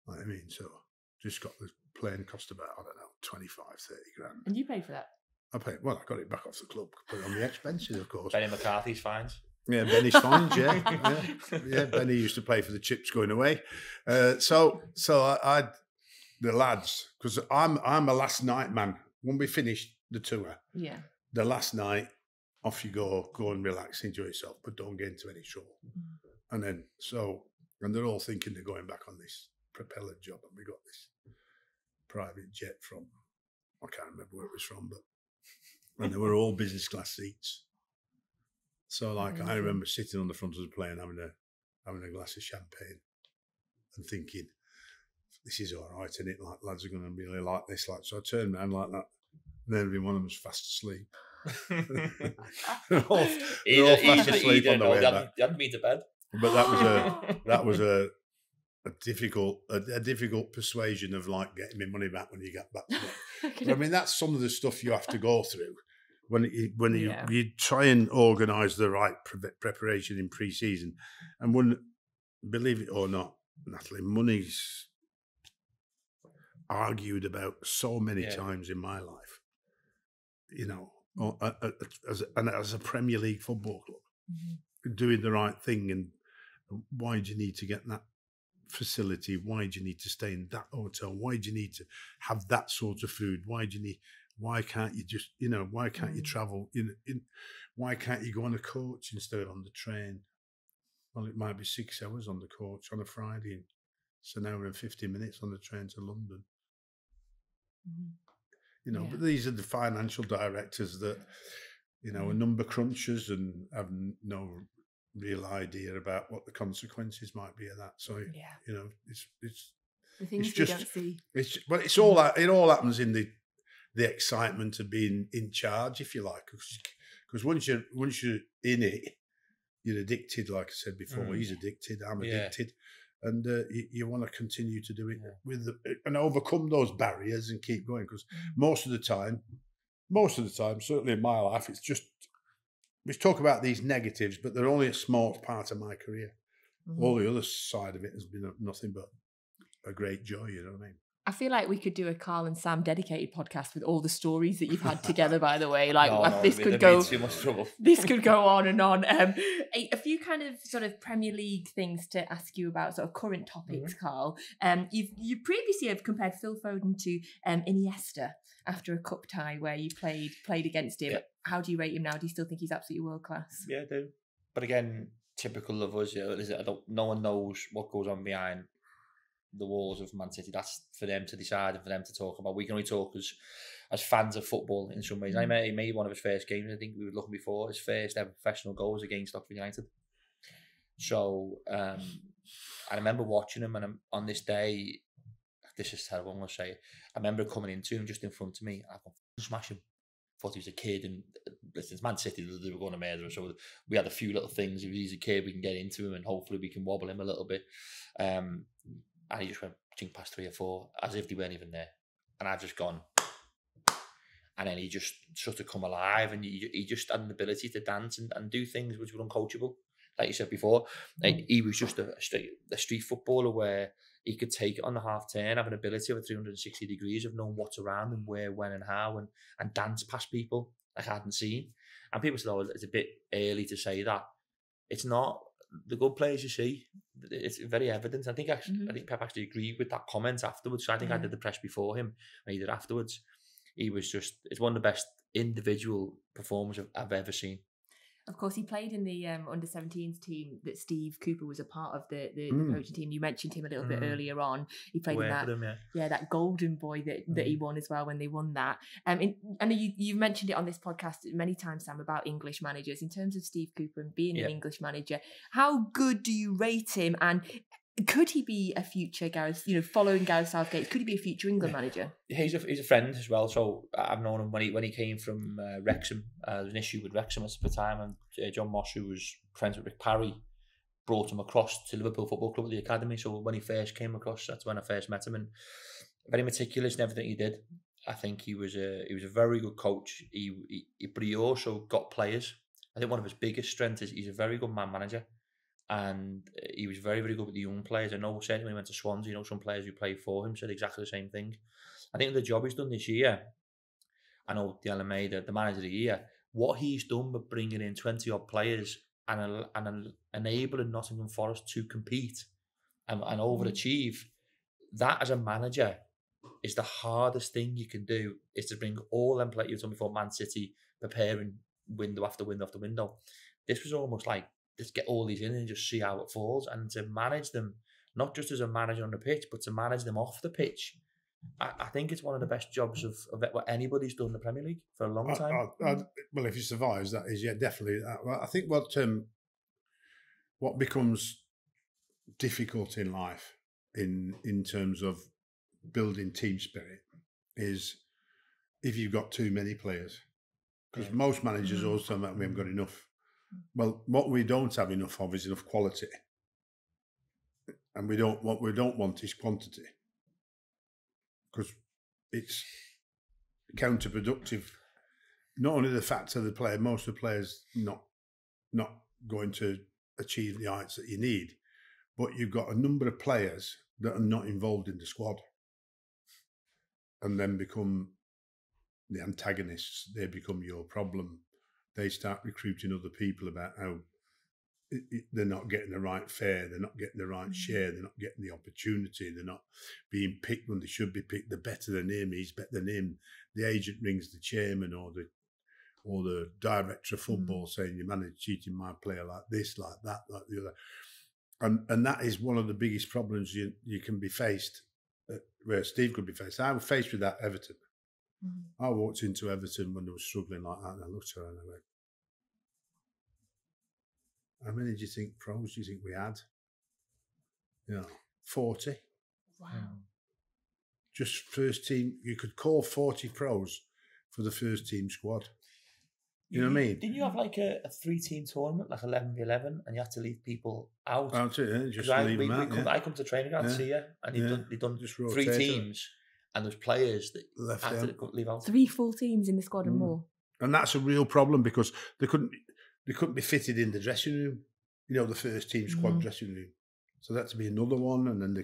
Like I mean, so just got the plane cost about, I don't know, 25, 30 grand. And you paid for that? I paid. Well, I got it back off the club, put it on the expenses, of course. Benny McCarthy's fines. Yeah, Benny's fines. Yeah. Benny used to pay for the chips going away. So I the lads, because I'm a last night man. When we finished the tour, the last night, off you go and relax, enjoy yourself, but don't get into any trouble. And then, and they're all thinking they're going back on this propeller job, and we got this private jet from, I can't remember where it was from, and they were all business class seats. So, I remember sitting on the front of the plane having a glass of champagne and thinking, this is all right, isn't it? Like, lads are going to really like this. So I turned around like that, and then everyone of them was fast asleep. they're all fast asleep on the way back. You hadn't been to bed. But that was a difficult persuasion of like getting my money back when you get back to it. But I mean, that's some of the stuff you have to go through when you try and organise the right preparation in pre-season. And when, believe it or not, Natalie, money's argued about so many times in my life. You know, as a Premier League football club, doing the right thing, and why do you need to get that facility? Why do you need to stay in that hotel? Why do you need to have that sort of food? Why can't you just, why can't you travel? Why can't you go on a coach instead of on the train? Well, it might be 6 hours on the coach on a Friday, and it's an hour and 50 minutes on the train to London. But these are the financial directors that, are number crunchers and have no real idea about what the consequences might be of that. So, it's the things it's just, don't see. It's all that, it all happens in the excitement of being in charge, if you like, because once you're in it, you're addicted. Like I said before, he's addicted, I'm addicted, and you want to continue to do it and overcome those barriers and keep going. Because most of the time, certainly in my life, it's just, we talk about these negatives, but they're only a small part of my career. All the other side of it has been nothing but a great joy, you know what I mean? I feel like we could do a Karl and Sam dedicated podcast with all the stories that you've had together, by the way. Like this could go too much trouble. This could go on and on. A few kind of sort of Premier League things to ask you about, sort of current topics, Karl. You previously have compared Phil Foden to Iniesta after a cup tie where you played against him. Yeah. How do you rate him now? Do you still think he's absolutely world class? Yeah, I do. But again, typical of us, no one knows what goes on behind the walls of Man City. That's for them to decide and for them to talk about. We can only talk as fans of football in some ways. He made one of his first games, I think we were looking before, his first ever professional goals against Leeds United. So I remember watching him, and on this day, this is terrible, I'm going to say it, I remember coming into him just in front of me, I thought, smash him. Thought he was a kid, and listen, it's Man City, they were going to murder us, so we had a few little things. If he's a kid, we can get into him and hopefully we can wobble him a little bit. And he just went chink past 3 or 4 as if they weren't even there. And I've just gone. And then he just sort of come alive, and he just had an ability to dance and do things which were uncoachable. Like you said before, he was just a street footballer where he could take it on the half turn, have an ability of a 360 degrees of knowing what's around and where, when and how, and dance past people like I hadn't seen. And people said, oh, it's a bit early to say that. It's not. The good players you see, it's very evident. I think Pep actually agreed with that comment afterwards. So I think I did the press before him, and he did afterwards. He was it's one of the best individual performances I've ever seen. Of course, he played in the under-17s team that Steve Cooper was a part of, the coaching team. You mentioned him a little bit earlier on. He played in that, that Golden Boy that he won as well when they won that. And you've mentioned it on this podcast many times, Sam, about English managers. In terms of Steve Cooper and being an English manager, how good do you rate him? And could he be a future Gareth? Following Gareth Southgate, could he be a future England manager? He's a friend as well. So I've known him when he came from Wrexham. There was an issue with Wrexham at the time, and John Moss, who was friends with Rick Parry, brought him across to Liverpool Football Club at the academy. So when he first came across, that's when I first met him, and very meticulous in everything he did. I think he was a very good coach. But he also got players. I think one of his biggest strengths is he's a very good man manager. And he was very, very good with the young players. I know certainly when he went to Swansea, some players who played for him said exactly the same thing. I think the job he's done this year, I know Dele Alli, the manager of the year, what he's done with bringing in 20-odd players and enabling Nottingham Forest to compete and overachieve, that as a manager is the hardest thing you can do, is to bring all them players you've done before, Man City, preparing window after window after window. This was almost like, let's get all these in and just see how it falls, and to manage them, not just as a manager on the pitch, but to manage them off the pitch. I think it's one of the best jobs of what anybody's done in the Premier League for a long time. Well, if he survives, that is, definitely. I think what becomes difficult in life in terms of building team spirit is if you've got too many players. Because most managers always tell me we haven't got enough. Well, what we don't have enough of is enough quality, and what we don't want is quantity, because it's counterproductive. Not only the fact of the player, most of the players not going to achieve the heights that you need, but you've got a number of players that are not involved in the squad, and then become the antagonists. They become your problem. They start recruiting other people about how they're not getting the right fare, they're not getting the right share, they're not getting the opportunity, they're not being picked when they should be picked. They're better than him, he's better than him. The agent rings the chairman or the director of football saying, "Your manager cheating my player like this, like that, like the other." And that is one of the biggest problems you can be faced, where Steve could be faced. I was faced with that at Everton. I walked into Everton when they were struggling like that, and I looked at her and I went, "How many pros do you think we had?" 40. Wow. Just first team. You could call 40 pros for the first team squad. You know what I mean? Didn't you have like a 3-team tournament, like 11v11, and you had to leave people out? That's it, just leave them out. I come to training ground to see you, and you've done just 3 teams. And there's players that had to leave out. 3 full teams in the squad and more. And that's a real problem, because they couldn't be fitted in the dressing room. The first team squad dressing room. So that to be another one, and then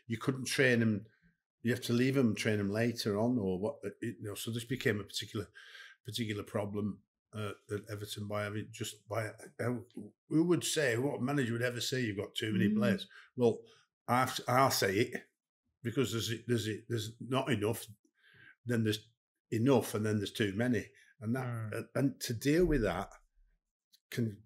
you couldn't train them. You have to leave them, train them later on, or what? So this became a particular problem at Everton who would say, what manager would ever say you've got too many players? Well, I'll say it, because there's not enough, then there's enough, and then there's too many, and that and to deal with that can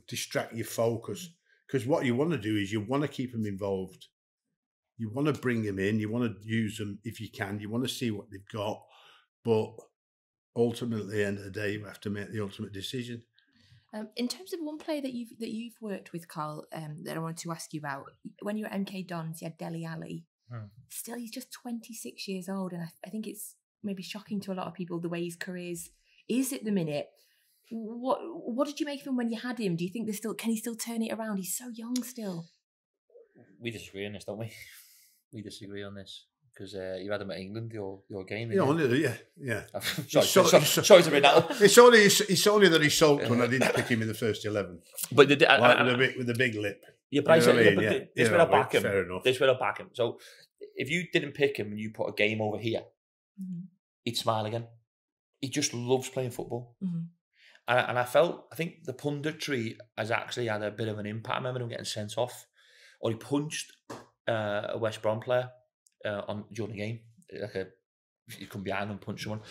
distract your focus, because what you want to do is you want to keep them involved, you want to bring them in, you want to use them if you can, you want to see what they've got, but ultimately, at the end of the day, you have to make the ultimate decision. In terms of one player that you've worked with, Karl, that I wanted to ask you about, when you were at MK Dons, you had Dele Alli. Still, he's just 26 years old, and I think it's maybe shocking to a lot of people the way his career is at the minute. What did you make of him when you had him? Do you think can he still turn it around? He's so young still. We disagree on this, don't we? We disagree on this. Because you had him at England, your game. Yeah. Sorry to bring that up. It's only that he sulked when I didn't pick him in the first 11. But with the big lip. Yeah, but this will back him. Fair enough. This will back him. So if you didn't pick him and you put a game over here, he'd smile again. He just loves playing football. And I think the punditry has actually had a bit of an impact. I remember him getting sent off, or he punched a West Brom player during the game. He come behind and punch someone,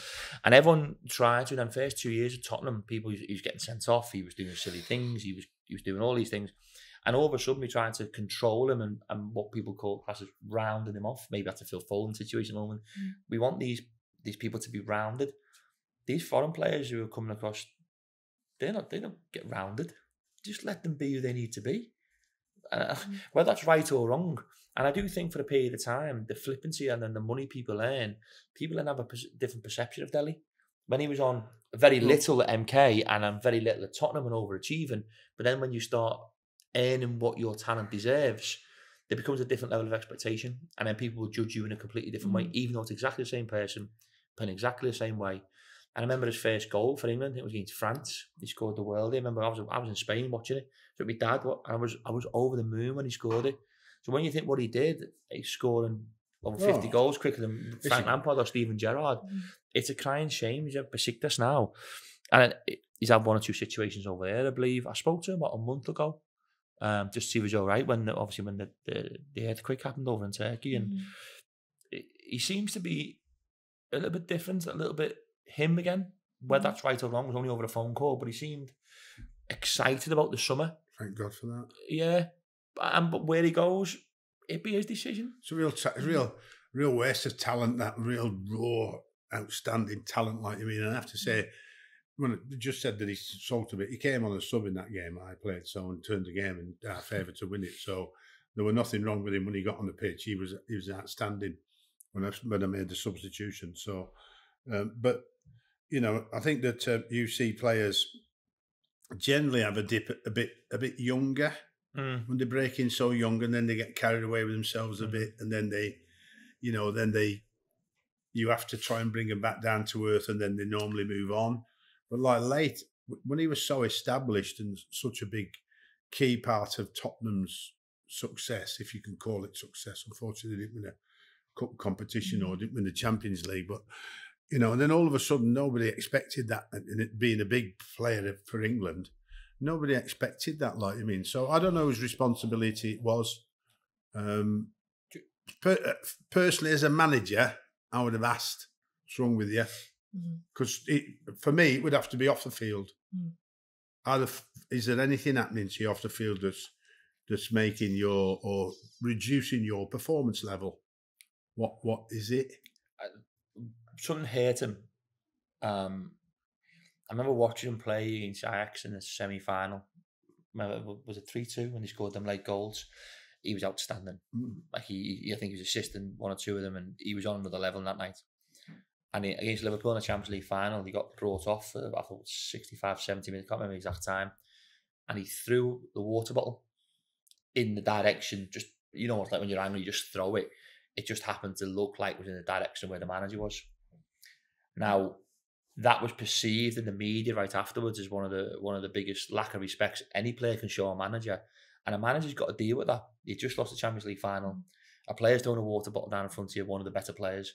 and everyone tried to. In the first 2 years of Tottenham, he was getting sent off. He was doing silly things. He was doing all these things, and all of a sudden we tried to control him and what people call classes rounding him off. Maybe that's a Phil Foden situation at the moment. We want these people to be rounded. These foreign players who are coming across, they don't get rounded. Just let them be who they need to be. Whether that's right or wrong. And I do think for a period of time, the flippancy and then the money people earn have a different perception of Dele. When he was on very little at MK and very little at Tottenham and overachieving, but then when you start earning what your talent deserves, there becomes a different level of expectation. And then people will judge you in a completely different way, even though it's exactly the same person, playing exactly the same way. And I remember his first goal for England, it was against France. He scored the worldie. I remember I was in Spain watching it. So my dad, and I was over the moon when he scored it. So when you think what he did, he's scoring over 50 goals quicker than Frank Lampard or Steven Gerrard. It's a crying shame. He's at Besiktas now. And he's had one or two situations over there, I believe. I spoke to him about a month ago, just to see if he was all right when the earthquake happened over in Turkey. And he seems to be a little bit different, a little bit him again. Whether that's right or wrong, it was only over a phone call, but he seemed excited about the summer. Thank God for that. Yeah. But where he goes, it'd be his decision. It's a real waste of talent, that real raw, outstanding talent, like you mean. And I have to say, when I just said that he sulked a bit, he came on a sub in that game I played, so, and turned the game in our favour to win it. So there was nothing wrong with him when he got on the pitch. He was outstanding when I made the substitution. So, but I think that you see players generally have a dip a bit younger. When they break in so young, and then they get carried away with themselves a bit, and then you have to try and bring them back down to earth, and then they normally move on. But like late, when he was so established and such a big key part of Tottenham's success, if you can call it success, unfortunately they didn't win a cup competition or didn't win the Champions League, but and then all of a sudden nobody expected that, and it being a big player for England. Nobody expected that, like you mean. So I don't know whose responsibility it was. Personally, as a manager, I would have asked, what's wrong with you? Because for me, it would have to be off the field. Is there anything happening to you off the field that's making or reducing your performance level? What is it? Something hurt him. I remember watching him play against Ajax in the semi-final. Was it 3-2 when he scored them late goals? He was outstanding. Like I think he was assisting one or two of them, and he was on another level that night. And against Liverpool in the Champions League final, he got brought off for, I thought, 65, 70 minutes. I can't remember the exact time. And he threw the water bottle in the direction, just, it's like when you're angry, you just throw it. It just happened to look like it was in the direction where the manager was. Now, that was perceived in the media right afterwards as one of the biggest lack of respects any player can show a manager. And a manager's got to deal with that. You just lost the Champions League final. A player's throwing a water bottle down in front of you, one of the better players.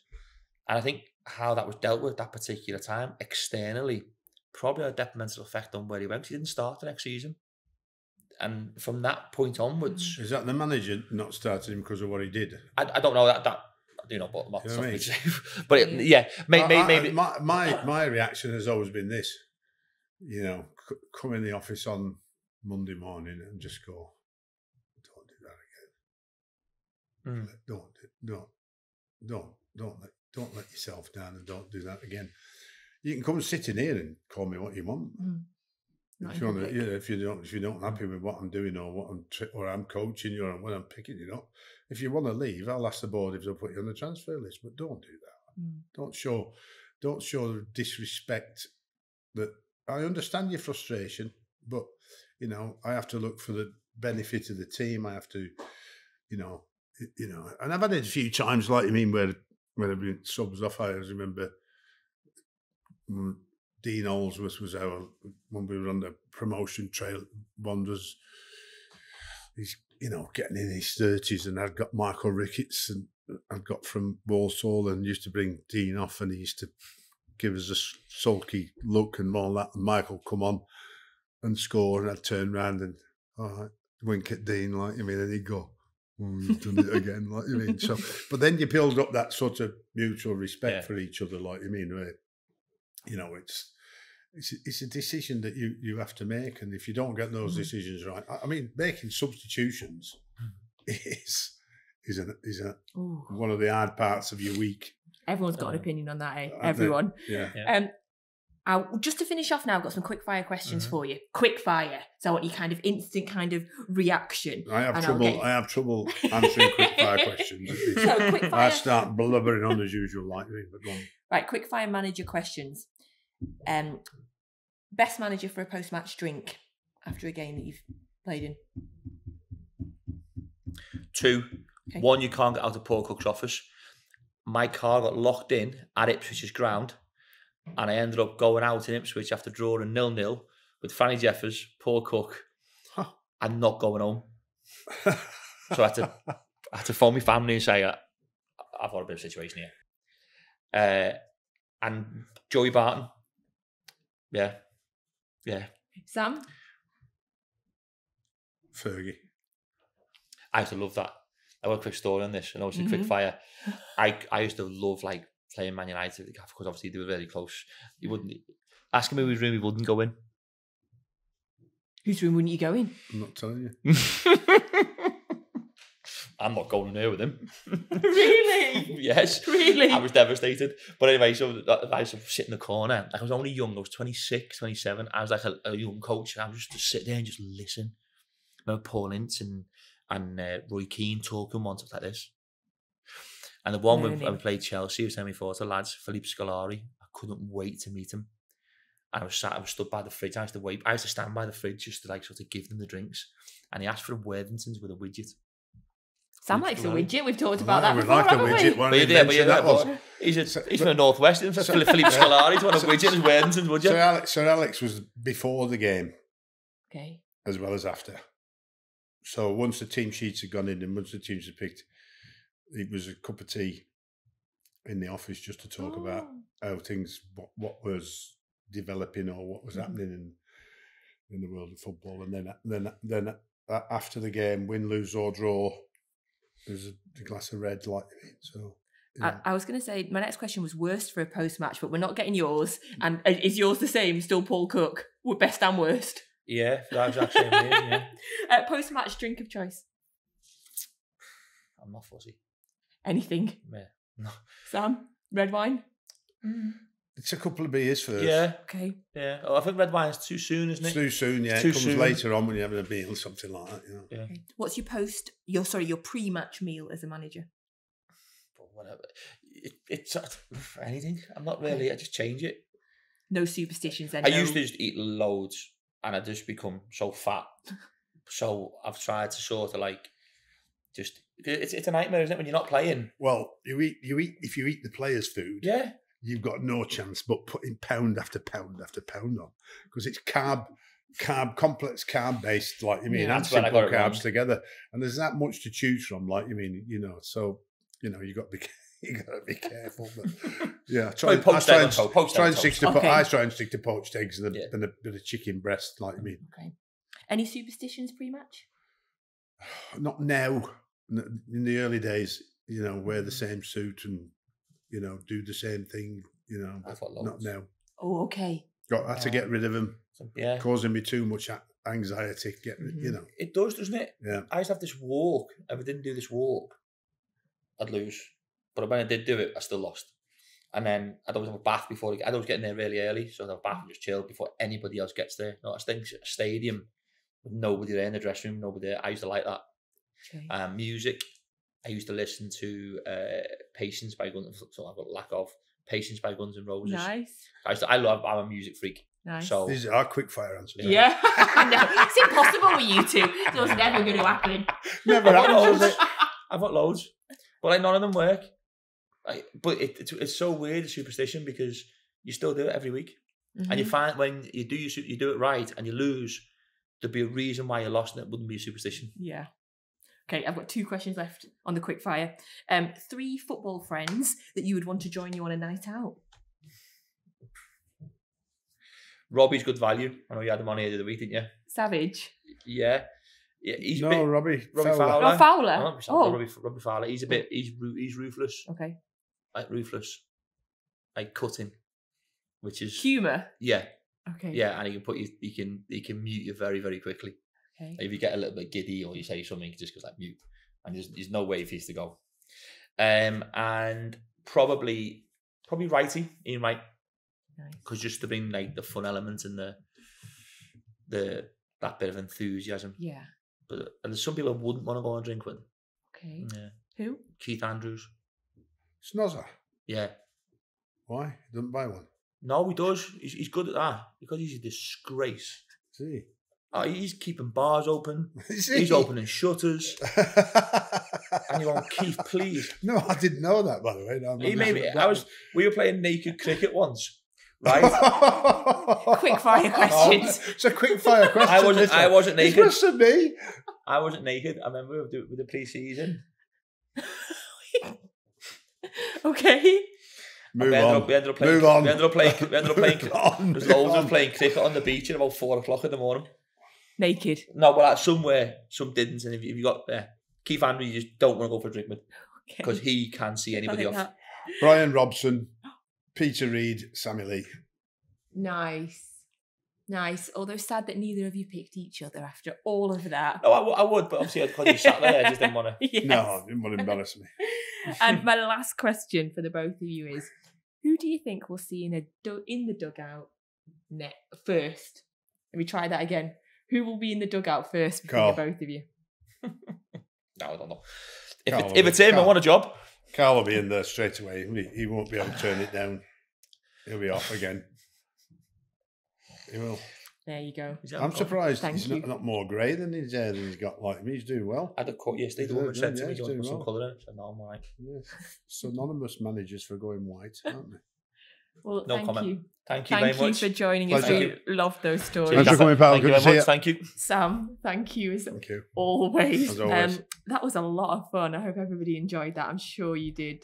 And I think how that was dealt with that particular time, externally, probably had a detrimental effect on where he went. He didn't start the next season. And from that point onwards... Is that the manager not starting him because of what he did? I don't know that you know, but not something to say. But yeah, maybe... My reaction has always been this. You know, come in the office on Monday morning and just go, don't do that again. Don't let yourself down and don't do that again. You can come and sit in here and call me what you want. If you're not happy with what I'm doing or I'm coaching you or when I'm picking you up, if you want to leave, I'll ask the board if they'll put you on the transfer list. But don't do that. Don't show disrespect. That I understand your frustration, but you know I have to look for the benefit of the team. I have to, you know, and I've had it a few times, like you mean, where I've been subs off. I remember Dean Oldsworth was our, when we were on the promotion trail, Wanderers. He's, you know, getting in his 30s, and I'd got Michael Ricketts, and I'd got from Walsall, and used to bring Dean off, and he used to give us a sulky look and all that. And Michael come on and score, and I'd turn round and wink at Dean, like you mean, and he'd go, "Oh, you've done it again," like you mean. So, but then you build up that sort of mutual respect for each other, like you mean, where, you know, it's a decision that you have to make, and if you don't get those decisions right, I mean, making substitutions is one of the hard parts of your week. Everyone's got an opinion on that, eh? Everyone. Yeah. Just to finish off now, I've got some quick fire questions for you. Quick fire. So I want your kind of instant kind of reaction. I have trouble answering quick fire questions. So quick fire. I start blubbering on as usual, like me. But go on. Right, quick fire manager questions. Best manager for a post-match drink after a game that you've played in? 2. Okay. 1, you can't get out of Paul Cook's office. My car got locked in at Ipswich's ground, and I ended up going out in Ipswich after drawing 0-0 with Fanny Jeffers, Paul Cook, and not going home. So I had to phone my family and say, I've got a bit of a situation here. And Joey Barton. Yeah. Sam? Fergie. I used to love that. I got a quick story on this, and obviously quick fire. I used to love like playing Man United because obviously they were very close. You wouldn't ask him whose room he wouldn't go in. Whose room wouldn't you go in? I'm not telling you. I'm not going in there with him. Really? Yes. Really? I was devastated. But anyway, so I used to sit in the corner. Like, I was only young. I was 26, 27. I was like a young coach. I was just to sit there and just listen. I remember Paul Ince and Roy Keane talking once like this. And the one when we played Chelsea, was semi-final to lads, Philippe Scolari. I couldn't wait to meet him. And I was stood by the fridge. I used to stand by the fridge just to like sort of give them the drinks. And he asked for a Worthingtons with a widget. Sam likes a widget. We've talked about that before, like haven't we? He's from the Northwest. Philippe Scolari. He's one of widget and Worthingtons, would you? Sir Alex was before the game, okay, as well as after. So once the team sheets had gone in and once the teams had picked, it was a cup of tea in the office just to talk about how things, what was developing or what was happening in the world of football. And then after the game, win, lose or draw, there's a glass of red, like so. Yeah. I was going to say my next question was worst for a post match, but we're not getting yours. And is yours the same? Still Paul Cook, best and worst? Yeah, that was actually amazing. Yeah. Post match drink of choice. I'm not fussy. Anything? Yeah. No. Sam, red wine. It's a couple of beers first. Yeah. Okay. Yeah. Oh, I think red wine's too soon, isn't it? It's too soon. Yeah. It comes later on when you're having a meal or something like that. You know? Yeah. Okay. What's your pre-match meal as a manager? Whatever. It's anything. I'm not really. I just change it. No superstitions then. I used to just eat loads, and I just become so fat. So I've tried to sort of like just. It's a nightmare, isn't it, when you're not playing? Well, you eat if you eat the players' food. Yeah. you've got no chance but putting pound after pound after pound on, because it's complex carb based, like you mean, and simple carbs together, and there's that much to choose from, like you mean, so you got to be careful. But yeah, I try and stick to poached eggs and a bit of chicken breast, like you mean. Okay. Any superstitions pre-match? Not now. In the early days, wear the same suit and do the same thing. Not now. Oh, okay. Had to get rid of them. Yeah, causing me too much anxiety. It does, doesn't it? Yeah. I used to have this walk. If I didn't do this walk, I'd lose. But when I did do it, I still lost. And then I'd always have a bath before. I'd always get in there really early, so I'd have a bath and just chill before anybody else gets there. I think a stadium with nobody there in the dressing room, nobody there. I used to like that. Okay. Music. I used to listen to Patience by Guns. So I've got lack of Patience by Guns N' Roses. Nice. I'm a music freak. Nice. So these are quick fire answers. Yeah. No, it's impossible with you two. It was never going to happen. Never happens, is it? I've got loads, but none of them work. But it's so weird, a superstition, because you still do it every week, and you find when you do it right and you lose, there'd be a reason why you lost, and it wouldn't be a superstition. Yeah. Okay, I've got 2 questions left on the quick fire. 3 football friends that you would want to join you on a night out. Robbie's good value. I know you had him on here the other week, didn't you? Savage. Yeah. He's Robbie Fowler. Oh, Fowler. Robbie Fowler. He's a bit. He's ruthless. Okay. Like ruthless. Like cutting, which is humour. Yeah. Okay. Yeah, and he can mute you very, very quickly. Okay. If you get a little bit giddy or you say something, it just goes like mute, and there's no way for you to go. And probably righty, Ian Wright. Because just to bring like the fun element and the that bit of enthusiasm. Yeah. But there's some people I wouldn't want to go and drink with. Okay. Yeah. Who? Keith Andrews. Snozzer. Yeah. Why? He doesn't buy one. No, he does. He's good at that because he's a disgrace. Is he? Oh, he's keeping bars open. He's opening shutters. And you want Keith, please. No, I didn't know that, by the way. No, we were playing naked cricket once. Right. Quick fire questions. It's a quick fire question. I wasn't naked. It's to me. I wasn't naked. I remember with the pre-season. Okay. We ended up playing. There's loads of playing cricket on the beach at about 4:00 in the morning. Naked. No, but somewhere some didn't. And if you got Keith Andrews, you just don't want to go for a drink with because he can't see anybody off. Brian Robson. Peter Reid, Sammy Lee. Nice. Although sad that neither of you picked each other after all of that. No, I would, but obviously because he sat there, I just didn't want to. Yes. No, I didn't want to embarrass me. And my last question for the both of you is, who do you think we'll see in the dugout first? Let me try that again. Who will be in the dugout first between the both of you? No, I don't know. If it's him, I want a job. Karl will be in there straight away. He won't be able to turn it down. He'll be off again. He will. There you go. I'm surprised he's not more grey than he's got. Like he's doing well. I had a cut yesterday. The woman said to me, "Do you want to put some colour in it?" I said, "No, I'm all right." Yes. Synonymous managers for going white, aren't they? Well, no thank comment. you. Thank you very much. Thank you for joining us. We love those stories. Thanks for coming, pal. Thank you very much. Thank you. Sam, thank you as always. As always. That was a lot of fun. I hope everybody enjoyed that. I'm sure you did.